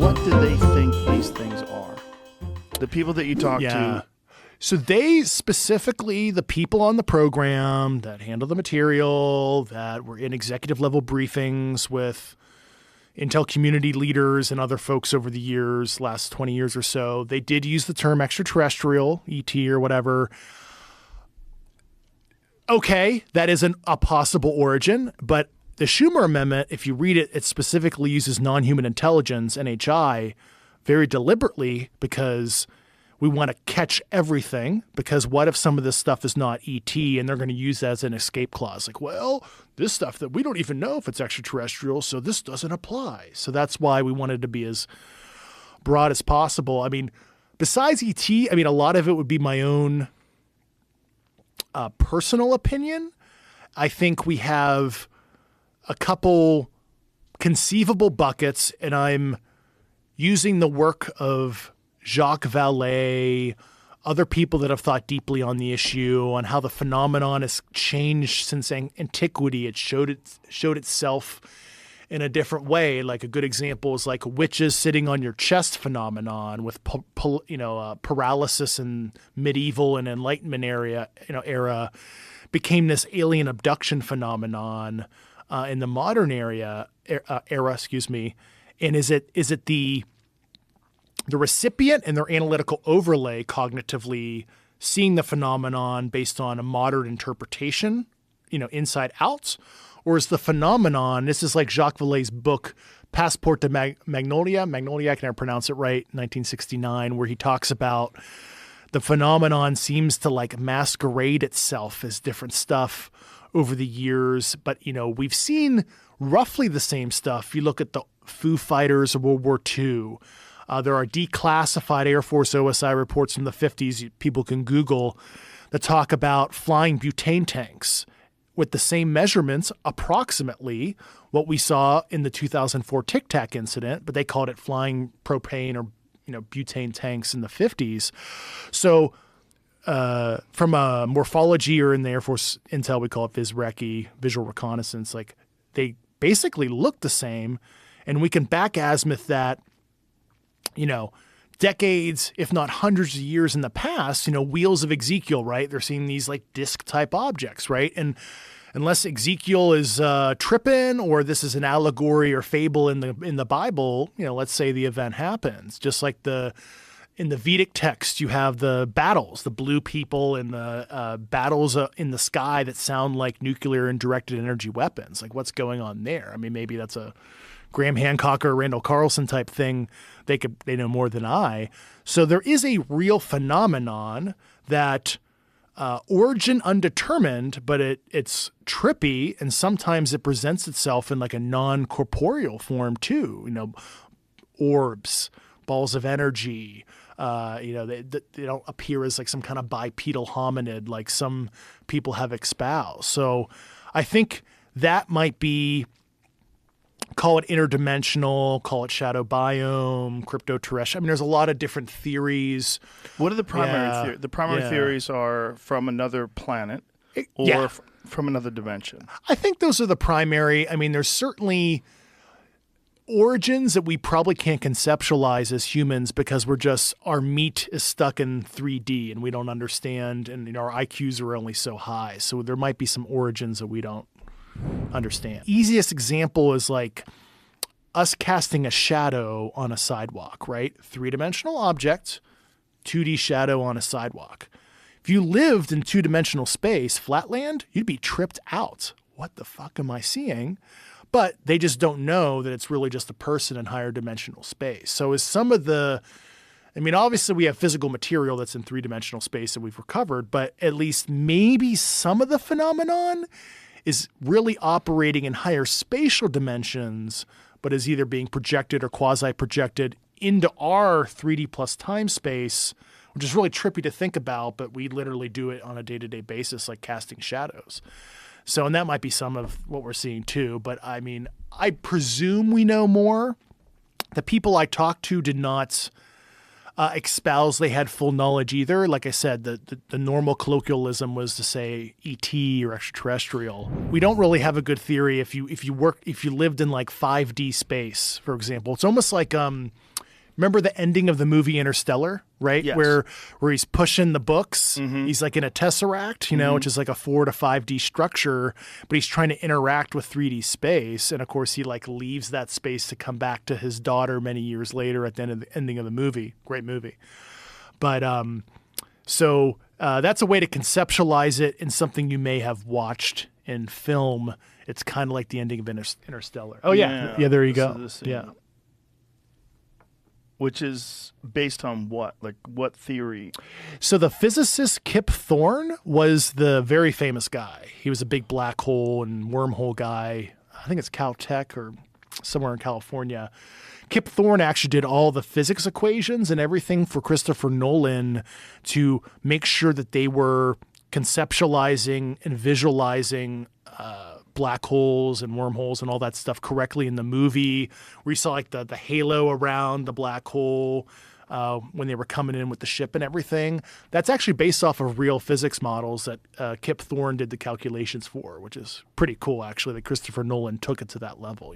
What do they think these things are? The people that you talk to. So they specifically, the people on the program that handle the material, that were in executive level briefings with Intel community leaders and other folks over the years, last 20 years or so, they did use the term extraterrestrial, ET or whatever. Okay, that isn't a possible origin, but the Schumer Amendment, if you read it, it specifically uses non-human intelligence, NHI, very deliberately because we want to catch everything, because what if some of this stuff is not ET and they're going to use that as an escape clause? Like, well, this stuff that we don't even know if it's extraterrestrial, so this doesn't apply. So that's why we wanted to be as broad as possible. I mean, besides ET, I mean, a lot of it would be my own personal opinion. I think we have a couple conceivable buckets, and I'm using the work of Jacques Vallée, other people that have thought deeply on the issue, on how the phenomenon has changed since antiquity. It showed itself in a different way. Like a good example is like witches sitting on your chest phenomenon with paralysis in medieval and Enlightenment era became this alien abduction phenomenon in the modern era. And is it the recipient and their analytical overlay cognitively seeing the phenomenon based on a modern interpretation, inside out? Or is the phenomenon, this is like Jacques Vallée's book, Passport to Magnolia, I can never pronounce it right, 1969, where he talks about the phenomenon seems to like masquerade itself as different stuff over the years. But, we've seen roughly the same stuff. You look at the Foo Fighters of World War II. There are declassified Air Force OSI reports from the 50s people can Google that talk about flying butane tanks with the same measurements, approximately what we saw in the 2004 Tic Tac incident, but they called it flying propane or butane tanks in the 50s. So from a morphology, or in the Air Force Intel, we call it VisRecce, visual reconnaissance, like they basically look the same, and we can back azimuth that decades, if not hundreds of years in the past, wheels of Ezekiel, right? They're seeing these like disc type objects, right? And unless Ezekiel is tripping, or this is an allegory or fable in the Bible, let's say the event happens. Just like in the Vedic text, you have the battles, the blue people, and the battles in the sky that sound like nuclear and directed energy weapons. Like, what's going on there? I mean, maybe that's a Graham Hancock or Randall Carlson type thing. They know more than I. So there is a real phenomenon that origin undetermined, but it's trippy, and sometimes it presents itself in like a non-corporeal form too. Orbs, balls of energy. They don't appear as like some kind of bipedal hominid like some people have espoused. So I think that might be, call it interdimensional, call it shadow biome, cryptoterrestrial. I mean, there's a lot of different theories. What are the primary theories? The primary theories are from another planet or from another dimension. I think those are the primary. I mean, there's certainly origins that we probably can't conceptualize as humans because our meat is stuck in 3D and we don't understand, and our IQs are only so high. So there might be some origins that we don't understand. Easiest example is like us casting a shadow on a sidewalk, right? 3-dimensional object, 2D shadow on a sidewalk. If you lived in 2-dimensional space, flatland, you'd be tripped out. What the fuck am I seeing? But they just don't know that it's really just a person in higher dimensional space. So is some of obviously we have physical material that's in 3-dimensional space that we've recovered, but at least maybe some of the phenomenon is really operating in higher spatial dimensions, but is either being projected or quasi-projected into our 3D plus time space, which is really trippy to think about, but we literally do it on a day-to-day basis, like casting shadows. So, and that might be some of what we're seeing too, but I mean, I presume we know more. The people I talked to did not espouse they had full knowledge either. Like I said, the normal colloquialism was to say ET or extraterrestrial. We don't really have a good theory if you lived in like 5D space, for example. It's almost like remember the ending of the movie Interstellar, right? Yes. Where he's pushing the books. Mm-hmm. He's like in a tesseract, which is like a 4 to 5D structure, but he's trying to interact with 3D space. And of course, he like leaves that space to come back to his daughter many years later at the ending of the movie. Great movie. But so that's a way to conceptualize it in something you may have watched in film. It's kind of like the ending of Interstellar. Oh, yeah. Yeah, there you go. Yeah. Which is based on what? Like what theory? So the physicist Kip Thorne was the very famous guy. He was a big black hole and wormhole guy. I think it's Caltech or somewhere in California. Kip Thorne actually did all the physics equations and everything for Christopher Nolan to make sure that they were conceptualizing and visualizing black holes and wormholes and all that stuff correctly in the movie, where you saw like the halo around the black hole when they were coming in with the ship and everything. That's actually based off of real physics models that Kip Thorne did the calculations for, which is pretty cool, actually, that Christopher Nolan took it to that level,